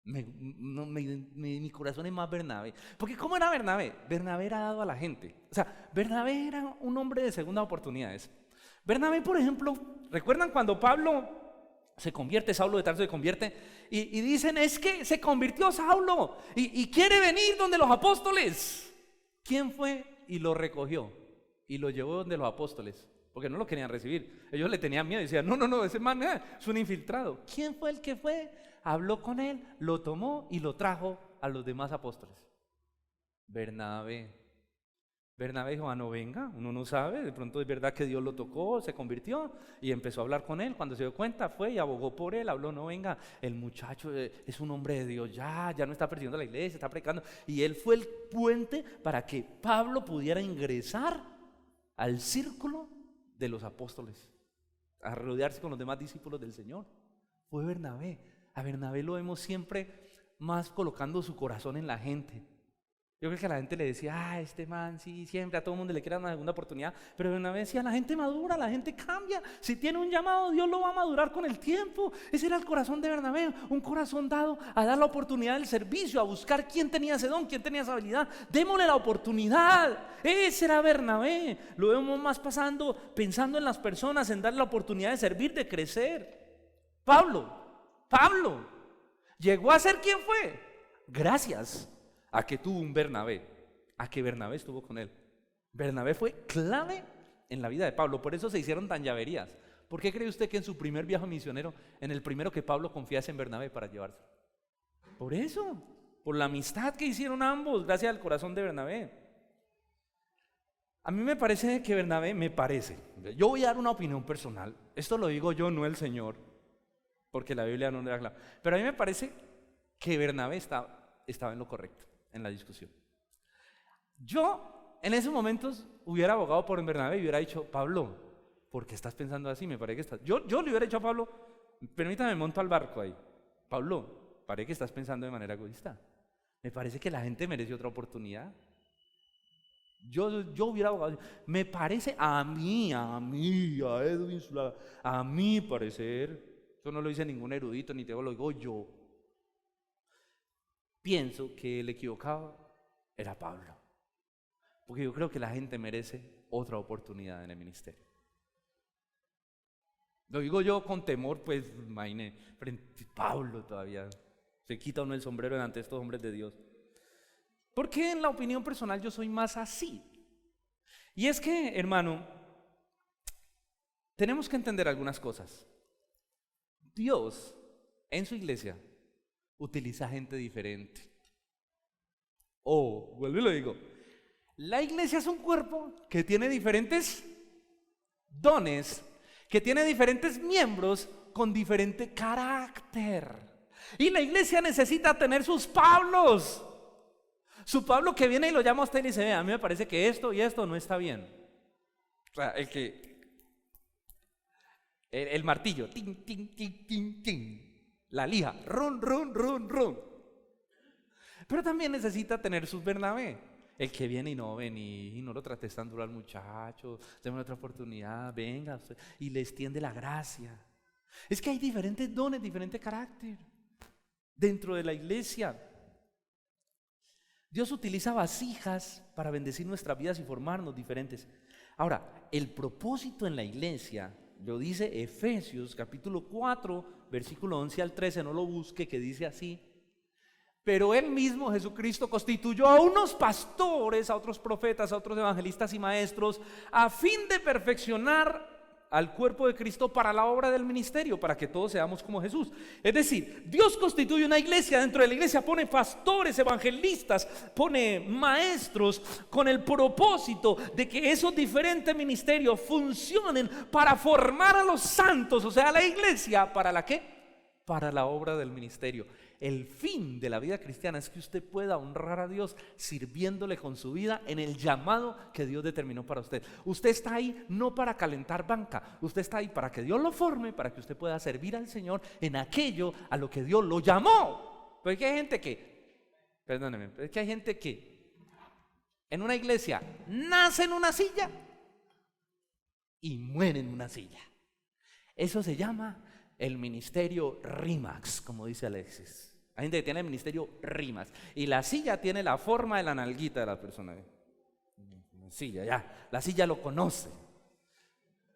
Mi corazón es más Bernabé. Porque ¿cómo era Bernabé? Bernabé era dado a la gente. O sea, Bernabé era un hombre de segundas oportunidades. Bernabé, por ejemplo, ¿recuerdan cuando Pablo se convierte, Saulo de Tarso se convierte? Y dicen, es que se convirtió Saulo y quiere venir donde los apóstoles. ¿Quién fue y lo recogió? Y lo llevó donde los apóstoles, porque no lo querían recibir. Ellos le tenían miedo y decían, no, ese man es un infiltrado. ¿Quién fue el que fue? Habló con él, lo tomó y lo trajo a los demás apóstoles. Bernabé. Bernabé dijo, no venga, uno no sabe, de pronto es verdad que Dios lo tocó, se convirtió y empezó a hablar con él. Cuando se dio cuenta fue y abogó por él, habló, no venga, el muchacho es un hombre de Dios, ya no está persiguiendo la iglesia, está predicando. Y él fue el puente para que Pablo pudiera ingresar al círculo de los apóstoles, a rodearse con los demás discípulos del Señor. Fue Bernabé. A Bernabé lo vemos siempre más colocando su corazón en la gente. Yo creo que a la gente le decía, este man, sí, siempre a todo el mundo le quiere dar una segunda oportunidad. Pero Bernabé decía, la gente madura, la gente cambia. Si tiene un llamado, Dios lo va a madurar con el tiempo. Ese era el corazón de Bernabé, un corazón dado a dar la oportunidad del servicio, a buscar quién tenía ese don, quién tenía esa habilidad. Démosle la oportunidad. Ese era Bernabé. Lo vemos más pensando en las personas, en darle la oportunidad de servir, de crecer. Pablo llegó a ser quien fue gracias a que tuvo un Bernabé, a que Bernabé estuvo con él. Bernabé fue clave en la vida de Pablo, por eso se hicieron tan llaverías. ¿Por qué cree usted que en su primer viaje misionero, en el primero que Pablo confiase en Bernabé para llevarse? Por eso, por la amistad que hicieron ambos, gracias al corazón de Bernabé. A mí me parece que Bernabé, yo voy a dar una opinión personal, esto lo digo yo, no el Señor. porque la Biblia no era clara. Pero a mí me parece que Bernabé estaba en lo correcto en la discusión. Yo en esos momentos hubiera abogado por Bernabé y hubiera dicho: Pablo, ¿por qué estás pensando así? Me parece que estás... Yo le hubiera dicho a Pablo: permítame, monto al barco ahí. Pablo, parece que estás pensando de manera egoísta. Me parece que la gente merece otra oportunidad. Yo hubiera abogado. Me parece a Edwin Zulaga, a mi parecer, eso no lo dice ningún erudito ni teólogo, lo digo yo. Pienso que el equivocado era Pablo, porque yo creo que la gente merece otra oportunidad en el ministerio. Lo digo yo con temor, pues, imagínate, frente a Pablo todavía se quita uno el sombrero delante de estos hombres de Dios. Porque en la opinión personal yo soy más así. Y es que, hermano, tenemos que entender algunas cosas. Dios, en su iglesia, utiliza gente diferente. Vuelvo y lo digo, la iglesia es un cuerpo que tiene diferentes dones, que tiene diferentes miembros con diferente carácter. Y la iglesia necesita tener sus Pablos. Su Pablo que viene y lo llama a usted y le dice: a mí me parece que esto y esto no está bien. O sea, el martillo, tin, tin, tin, tin, tin. La lija, ron, ron, ron, ron. Pero también necesita tener sus Bernabé. El que viene y no y no lo trates tan duro al muchacho, démosle otra oportunidad, venga usted, y le extiende la gracia. Es que hay diferentes dones, diferente carácter dentro de la iglesia. Dios utiliza vasijas para bendecir nuestras vidas y formarnos diferentes. Ahora, el propósito en la iglesia, lo dice Efesios capítulo 4, versículo 11 al 13, no lo busque, que dice así: pero Él mismo, Jesucristo, constituyó a unos pastores, a otros profetas, a otros evangelistas y maestros, a fin de perfeccionar al cuerpo de Cristo para la obra del ministerio, para que todos seamos como Jesús. Es decir, Dios constituye una iglesia, dentro de la iglesia pone pastores, evangelistas, pone maestros, con el propósito de que esos diferentes ministerios funcionen para formar a los santos, o sea, a la iglesia, ¿para la qué? Para la obra del ministerio. El fin de la vida cristiana es que usted pueda honrar a Dios sirviéndole con su vida en el llamado que Dios determinó para usted. Usted está ahí no para calentar banca, usted está ahí para que Dios lo forme, para que usted pueda servir al Señor en aquello a lo que Dios lo llamó. Porque hay gente que en una iglesia nace en una silla y muere en una silla. Eso se llama el ministerio RIMAX, como dice Alexis. Hay gente que tiene el ministerio RIMAX y la silla tiene la forma de la nalguita de la persona. La silla, ya, la silla lo conoce.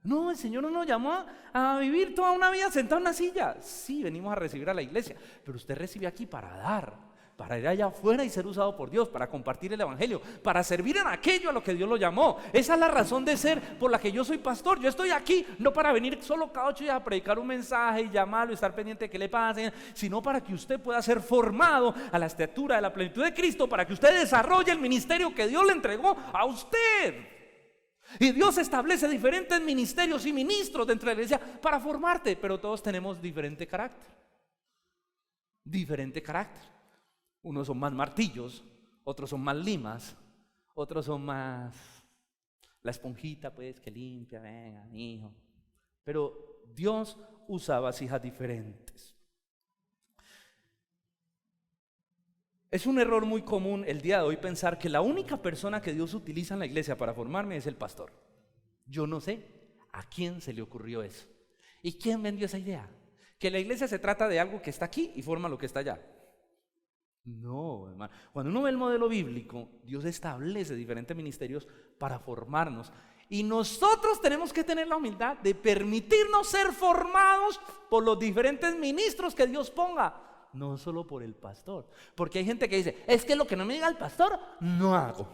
No, el Señor no nos llamó a vivir toda una vida sentado en una silla. Sí, venimos a recibir a la iglesia, pero usted recibe aquí para dar, para ir allá afuera y ser usado por Dios, para compartir el evangelio, para servir en aquello a lo que Dios lo llamó. Esa es la razón de ser por la que yo soy pastor. Yo estoy aquí no para venir solo cada 8 días a predicar un mensaje y llamarlo y estar pendiente de que le pase, sino para que usted pueda ser formado a la estatura de la plenitud de Cristo, para que usted desarrolle el ministerio que Dios le entregó a usted. Y Dios establece diferentes ministerios y ministros dentro de la iglesia para formarte, pero todos tenemos diferente carácter. Diferente carácter. Unos son más martillos, otros son más limas, otros son más la esponjita, pues, que limpia, venga, hijo. Pero Dios usa vasijas diferentes. Es un error muy común el día de hoy pensar que la única persona que Dios utiliza en la iglesia para formarme es el pastor. Yo no sé a quién se le ocurrió eso. ¿Y quién vendió esa idea? Que la iglesia se trata de algo que está aquí y forma lo que está allá. No, hermano. Cuando uno ve el modelo bíblico, Dios establece diferentes ministerios para formarnos. Y nosotros tenemos que tener la humildad de permitirnos ser formados por los diferentes ministros que Dios ponga, no solo por el pastor. Porque hay gente que dice: es que lo que no me diga el pastor, no hago.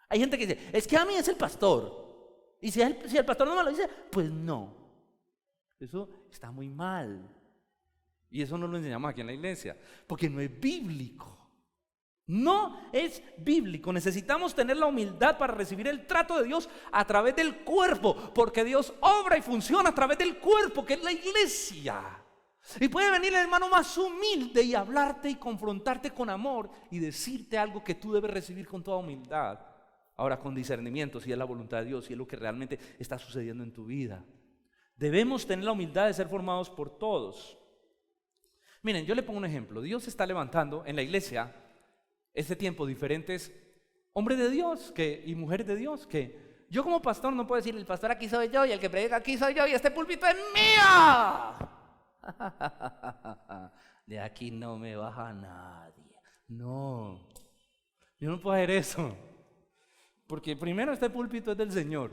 Hay gente que dice: es que a mí es el pastor, y si el pastor no me lo dice, pues no. Eso está muy mal. Y eso no lo enseñamos aquí en la iglesia, porque no es bíblico. No es bíblico. Necesitamos tener la humildad para recibir el trato de Dios a través del cuerpo, porque Dios obra y funciona a través del cuerpo, que es la iglesia. Y puede venir el hermano más humilde y hablarte y confrontarte con amor y decirte algo que tú debes recibir con toda humildad. Ahora, con discernimiento, si es la voluntad de Dios, si es lo que realmente está sucediendo en tu vida. Debemos tener la humildad de ser formados por todos. Miren, yo le pongo un ejemplo. Dios está levantando en la iglesia este tiempo diferentes hombres de Dios y mujeres de Dios que yo como pastor no puedo decir el pastor aquí soy yo y el que predica aquí soy yo y este púlpito es mío. De aquí no me baja nadie. No, yo no puedo hacer eso. Porque primero este púlpito es del Señor.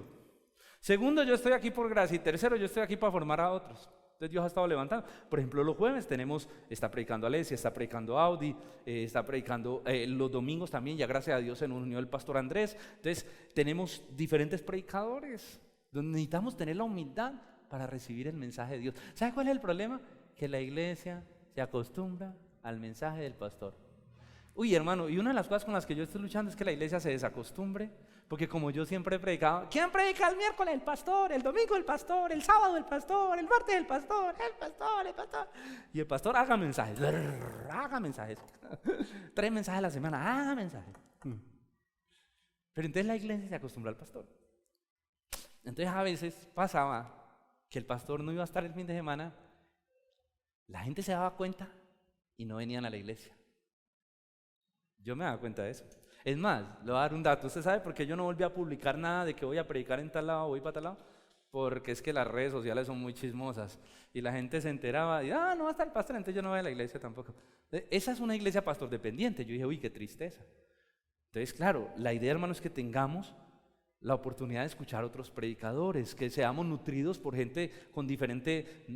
Segundo, yo estoy aquí por gracia. Y tercero, yo estoy aquí para formar a otros. Entonces Dios ha estado levantando. Por ejemplo, los jueves está predicando Alesia, está predicando Audi, está predicando los domingos también. Ya gracias a Dios se nos unió el pastor Andrés. Entonces tenemos diferentes predicadores donde necesitamos tener la humildad para recibir el mensaje de Dios. ¿Sabe cuál es el problema? Que la iglesia se acostumbra al mensaje del pastor. Uy, hermano, y una de las cosas con las que yo estoy luchando es que la iglesia se desacostumbre, porque como yo siempre he predicado, ¿quién predica el miércoles? El pastor, el domingo el pastor, el sábado el pastor, el martes el pastor, el pastor, el pastor. Y el pastor haga mensajes, 3 mensajes a la semana, haga mensajes. Pero entonces la iglesia se acostumbra al pastor. Entonces a veces pasaba que el pastor no iba a estar el fin de semana, la gente se daba cuenta y no venían a la iglesia. Yo me daba cuenta de eso. Es más, le voy a dar un dato. ¿Usted sabe por qué yo no volví a publicar nada de que voy a predicar en tal lado o voy para tal lado? Porque es que las redes sociales son muy chismosas y la gente se enteraba y no va a estar el pastor, entonces yo no voy a la iglesia tampoco. Esa es una iglesia pastor dependiente. Yo dije, uy, qué tristeza. Entonces, claro, la idea, hermano, es que tengamos la oportunidad de escuchar otros predicadores, que seamos nutridos por gente con diferente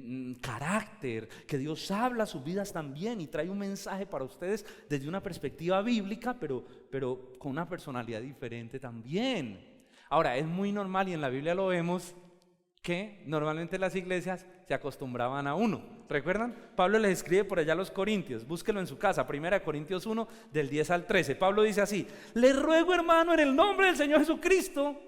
carácter, que Dios habla a sus vidas también y trae un mensaje para ustedes desde una perspectiva bíblica, pero con una personalidad diferente también. Ahora, es muy normal y en la Biblia lo vemos que normalmente las iglesias se acostumbraban a uno. ¿Recuerdan? Pablo les escribe por allá a los Corintios, búsquelo en su casa, 1 Corintios 1, del 10 al 13. Pablo dice así: les ruego, hermano, en el nombre del Señor Jesucristo,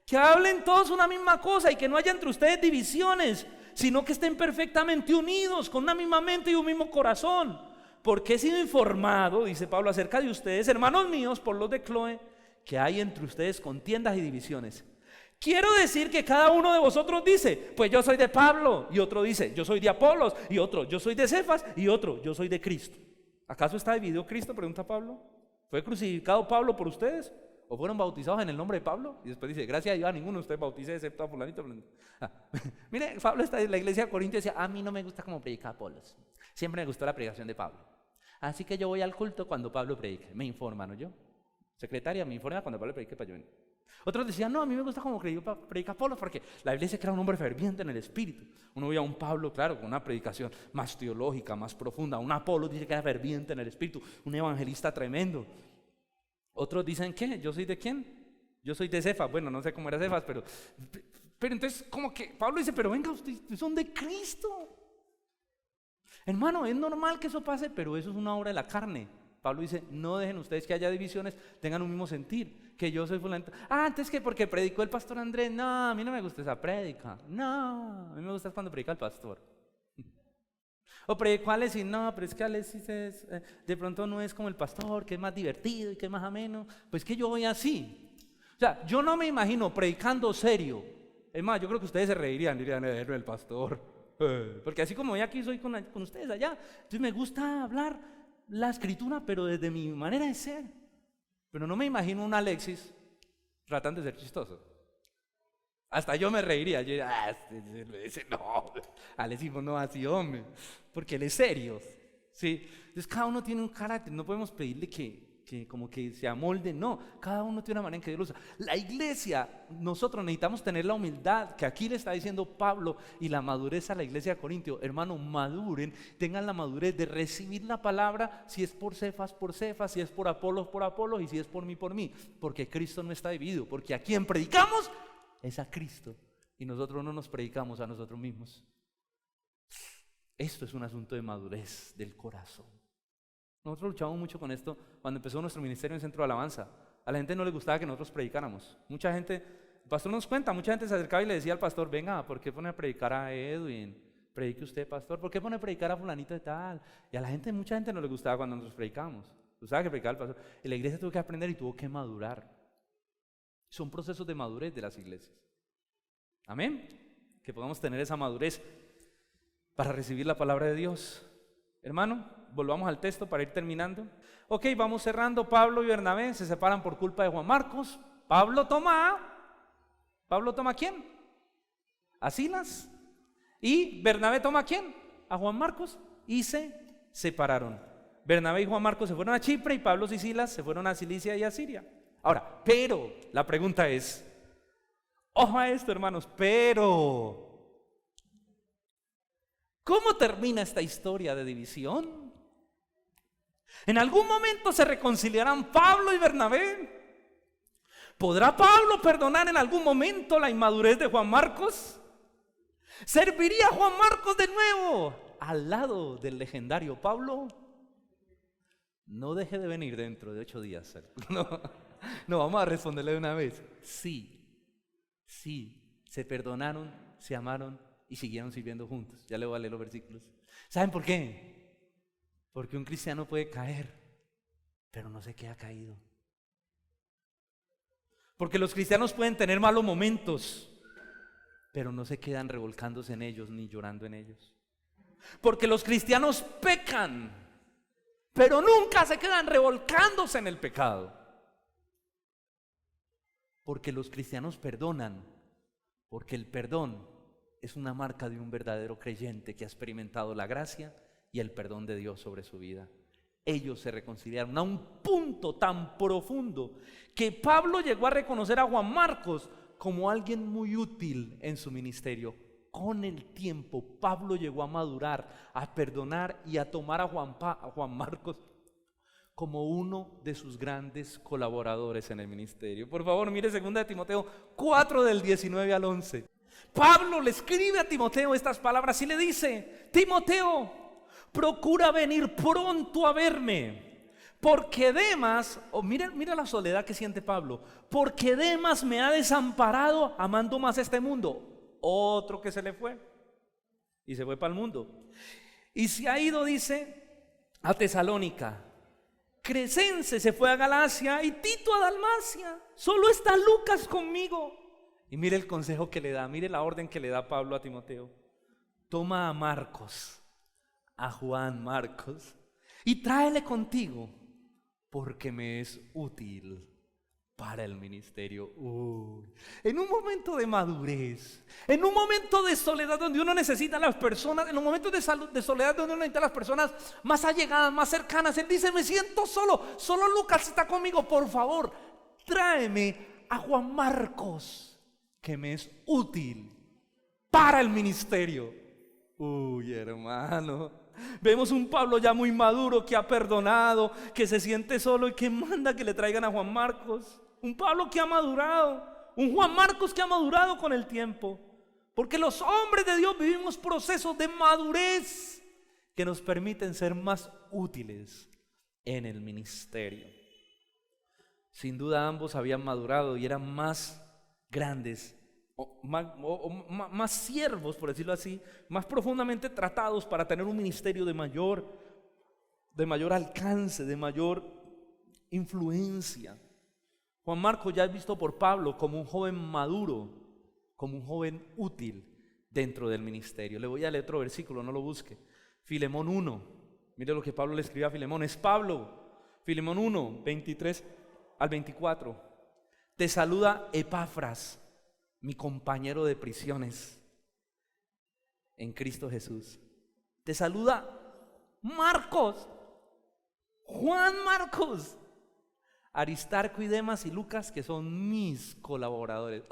que hablen todos una misma cosa y que no haya entre ustedes divisiones, sino que estén perfectamente unidos, con una misma mente y un mismo corazón. Porque he sido informado, dice Pablo, acerca de ustedes, hermanos míos, por los de Cloé, que hay entre ustedes contiendas y divisiones. Quiero decir que cada uno de vosotros dice, pues yo soy de Pablo, y otro dice, yo soy de Apolos, y otro, yo soy de Cefas, y otro, yo soy de Cristo. ¿Acaso está dividido Cristo? Pregunta Pablo. ¿Fue crucificado Pablo por ustedes? ¿O fueron bautizados en el nombre de Pablo? Y después dice, gracias a Dios a ninguno de ustedes bauticé excepto a fulanito. Mire, Pablo está en la iglesia de Corinto y decía, a mí no me gusta cómo predica Apolos. Siempre me gustó la predicación de Pablo. Así que yo voy al culto cuando Pablo predique. Me informa, ¿no? Yo, secretaria, me informa cuando Pablo predique para yo venir. Otros decían, no, a mí me gusta como predica Pablo, porque la Biblia dice que era un hombre ferviente en el espíritu. Uno veía a un Pablo, claro, con una predicación más teológica, más profunda. Un Apolo dice que era ferviente en el espíritu, un evangelista tremendo. Otros dicen, ¿qué? ¿Yo soy de quién? Yo soy de Cefas. Bueno, no sé cómo era Cefas, pero entonces como que Pablo dice, pero venga, ustedes son de Cristo. Hermano, es normal que eso pase, pero eso es una obra de la carne. Pablo dice, no dejen ustedes que haya divisiones, tengan un mismo sentir, que yo soy fulano. Antes que porque predicó el pastor Andrés, no, a mí no me gusta esa prédica. No, a mí me gusta cuando predica el pastor. O predicó Alexis, no, pero es que Alexis de pronto no es como el pastor, que es más divertido y que es más ameno. Pues que yo voy así. O sea, yo no me imagino predicando serio. Es más, yo creo que ustedes se reirían, dirían, el pastor. Porque así como hoy aquí soy con ustedes allá, entonces me gusta hablar la escritura, pero desde mi manera de ser. Pero no me imagino un Alexis tratando de ser chistoso. Hasta yo me reiría. Yo diría, no, Alexis no así, hombre, porque él es serio. ¿Sí? Entonces cada uno tiene un carácter, no podemos pedirle que como que se amolde, no, cada uno tiene una manera en que Dios lo usa. La iglesia, nosotros necesitamos tener la humildad que aquí le está diciendo Pablo y la madurez a la iglesia de Corintio. Hermano, maduren, tengan la madurez de recibir la palabra, si es por Cefas, si es por Apolos, y si es por mí, porque Cristo no está dividido, porque a quien predicamos es a Cristo y nosotros no nos predicamos a nosotros mismos. Esto es un asunto de madurez del corazón. Nosotros luchamos mucho con esto cuando empezó nuestro ministerio en Centro de Alabanza. A la gente no le gustaba que nosotros predicáramos. Mucha gente, el pastor nos cuenta, mucha gente se acercaba y le decía al pastor, venga, ¿por qué pone a predicar a Edwin? Predique usted, pastor. ¿Por qué pone a predicar a fulanito de tal? Y a la gente, mucha gente no le gustaba cuando nosotros predicamos. Tú sabes que predicaba el pastor. Y la iglesia tuvo que aprender y tuvo que madurar. Son procesos de madurez de las iglesias. Amén. Que podamos tener esa madurez para recibir la palabra de Dios. Hermano, volvamos al texto para ir terminando. Ok, vamos cerrando. Pablo y Bernabé se separan por culpa de Juan Marcos. ¿Pablo toma a quién? A Silas. ¿Y Bernabé toma a quién? A Juan Marcos. Y se separaron. Bernabé y Juan Marcos se fueron a Chipre y Pablo y Silas se fueron a Cilicia y a Siria. Ahora, pero la pregunta es, ojo a esto, hermanos, pero ¿cómo termina esta historia de división? ¿En algún momento se reconciliarán Pablo y Bernabé? ¿Podrá Pablo perdonar en algún momento la inmadurez de Juan Marcos? ¿Serviría Juan Marcos de nuevo al lado del legendario Pablo? No deje de venir dentro de 8 días. No, vamos a responderle de una vez. Sí, se perdonaron, se amaron y siguieron sirviendo juntos. Ya le voy a leer los versículos. ¿Saben por qué? Porque un cristiano puede caer, pero no se queda caído. Porque los cristianos pueden tener malos momentos, pero no se quedan revolcándose en ellos ni llorando en ellos. Porque los cristianos pecan, pero nunca se quedan revolcándose en el pecado. Porque los cristianos perdonan, porque el perdón es una marca de un verdadero creyente que ha experimentado la gracia y el perdón de Dios sobre su vida. Ellos se reconciliaron a un punto tan profundo que Pablo llegó a reconocer a Juan Marcos como alguien muy útil en su ministerio. Con el tiempo, Pablo llegó a madurar, a perdonar y a tomar a Juan Marcos como uno de sus grandes colaboradores en el ministerio. Por favor, mire 2 Timoteo 4 del 19 al 11. Pablo le escribe a Timoteo estas palabras y le dice: Timoteo, procura venir pronto a verme, porque Demas, mira la soledad que siente Pablo, porque Demas me ha desamparado amando más este mundo. Otro que se le fue y se fue para el mundo. Y se ha ido, dice, a Tesalónica. Crescense se fue a Galacia y Tito a Dalmacia. Solo está Lucas conmigo. Y mire el consejo que le da, mire la orden que le da Pablo a Timoteo. Toma a Marcos, a Juan Marcos, y tráele contigo, porque me es útil para el ministerio. En un momento de madurez, en un momento de soledad donde uno necesita a las personas, en un momento de soledad donde uno necesita a las personas más allegadas, más cercanas, él dice: me siento solo Lucas está conmigo, por favor, tráeme a Juan Marcos, que me es útil para el ministerio. Hermano, vemos un Pablo ya muy maduro, que ha perdonado, que se siente solo y que manda que le traigan a Juan Marcos. Un Pablo que ha madurado, un Juan Marcos que ha madurado con el tiempo. Porque los hombres de Dios vivimos procesos de madurez que nos permiten ser más útiles en el ministerio. Sin duda ambos habían madurado y eran más grandes, más siervos, por decirlo así, más profundamente tratados para tener un ministerio de mayor alcance, de mayor influencia. Juan Marcos ya es visto por Pablo como un joven maduro, como un joven útil dentro del ministerio. Le voy a leer otro versículo, no lo busque. Filemón 1, mire lo que Pablo le escribió a Filemón, es Pablo. Filemón 1, 23 al 24. Te saluda Epafras, mi compañero de prisiones en Cristo Jesús. Te saluda Marcos, Juan Marcos, Aristarco y Demas y Lucas, que son mis colaboradores.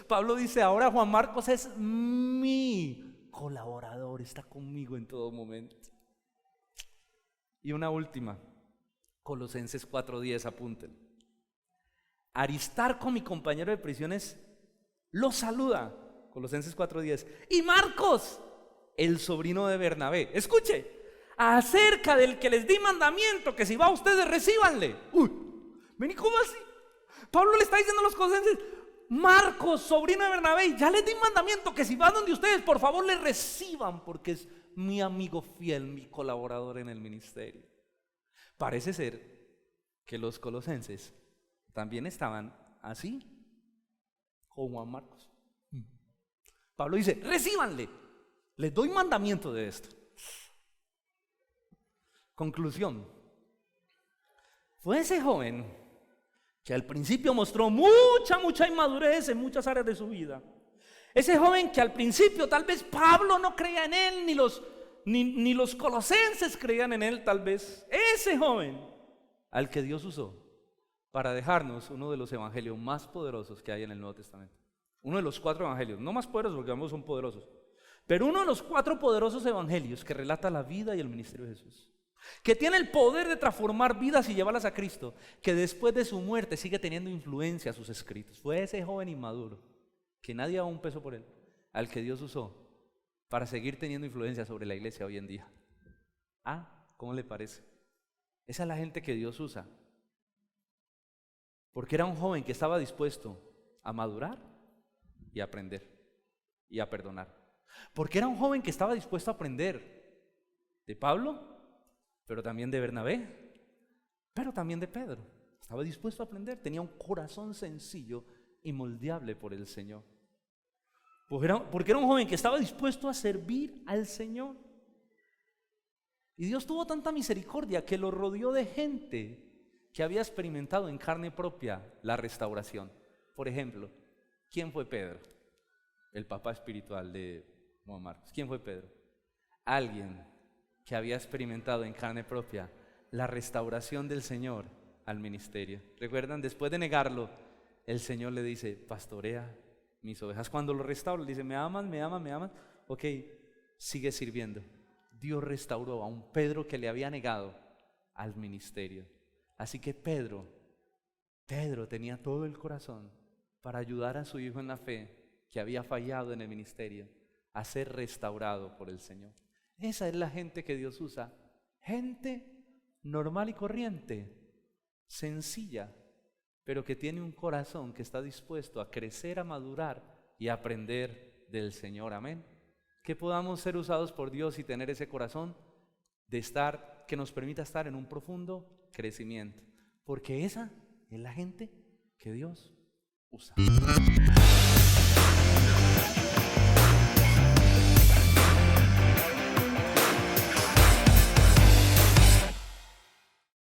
Pablo dice: ahora Juan Marcos es mi colaborador, está conmigo en todo momento. Y una última, Colosenses 4:10, apunten. Aristarco, mi compañero de prisiones, lo saluda, Colosenses 4:10. Y Marcos, el sobrino de Bernabé, escuche, acerca del que les di mandamiento, que si va a ustedes recíbanle. Vení, ¿cómo así? Pablo le está diciendo a los colosenses: Marcos, sobrino de Bernabé, ya les di mandamiento que si van donde ustedes, por favor le reciban, porque es mi amigo fiel, mi colaborador en el ministerio. Parece ser que los colosenses también estaban así con Juan Marcos. Pablo dice, recíbanle, les doy mandamiento de esto. Conclusión, fue ese joven que al principio mostró mucha inmadurez en muchas áreas de su vida. Ese joven que al principio tal vez Pablo no creía en él, ni los colosenses creían en él tal vez. Ese joven al que Dios usó para dejarnos uno de los evangelios más poderosos que hay en el Nuevo Testamento. Uno de los 4 evangelios, no más poderosos porque ambos son poderosos, pero uno de los 4 poderosos evangelios que relata la vida y el ministerio de Jesús, que tiene el poder de transformar vidas y llevarlas a Cristo, que después de su muerte sigue teniendo influencia a sus escritos. Fue ese joven inmaduro, que nadie daba un peso por él, al que Dios usó para seguir teniendo influencia sobre la iglesia hoy en día. ¿Cómo le parece? Esa es la gente que Dios usa, porque era un joven que estaba dispuesto a madurar y a aprender y a perdonar, porque era un joven que estaba dispuesto a aprender de Pablo, pero también de Bernabé, pero también de Pedro. Estaba dispuesto a aprender, tenía un corazón sencillo y moldeable por el Señor. Porque era un joven que estaba dispuesto a servir al Señor. Y Dios tuvo tanta misericordia que lo rodeó de gente que había experimentado en carne propia la restauración. Por ejemplo, ¿quién fue Pedro? El papá espiritual de Juan Marcos. ¿Quién fue Pedro? Alguien que había experimentado en carne propia la restauración del Señor al ministerio. ¿Recuerdan? Después de negarlo, el Señor le dice, pastorea mis ovejas. Cuando lo restaura, le dice, ¿me amas? ¿Me amas? ¿Me amas? Ok, sigue sirviendo. Dios restauró a un Pedro que le había negado al ministerio. Así que Pedro tenía todo el corazón para ayudar a su hijo en la fe, que había fallado en el ministerio, a ser restaurado por el Señor. Esa es la gente que Dios usa, gente normal y corriente, sencilla, pero que tiene un corazón que está dispuesto a crecer, a madurar y a aprender del Señor. Amén. Que podamos ser usados por Dios y tener ese corazón que nos permita estar en un profundo crecimiento, porque esa es la gente que Dios usa.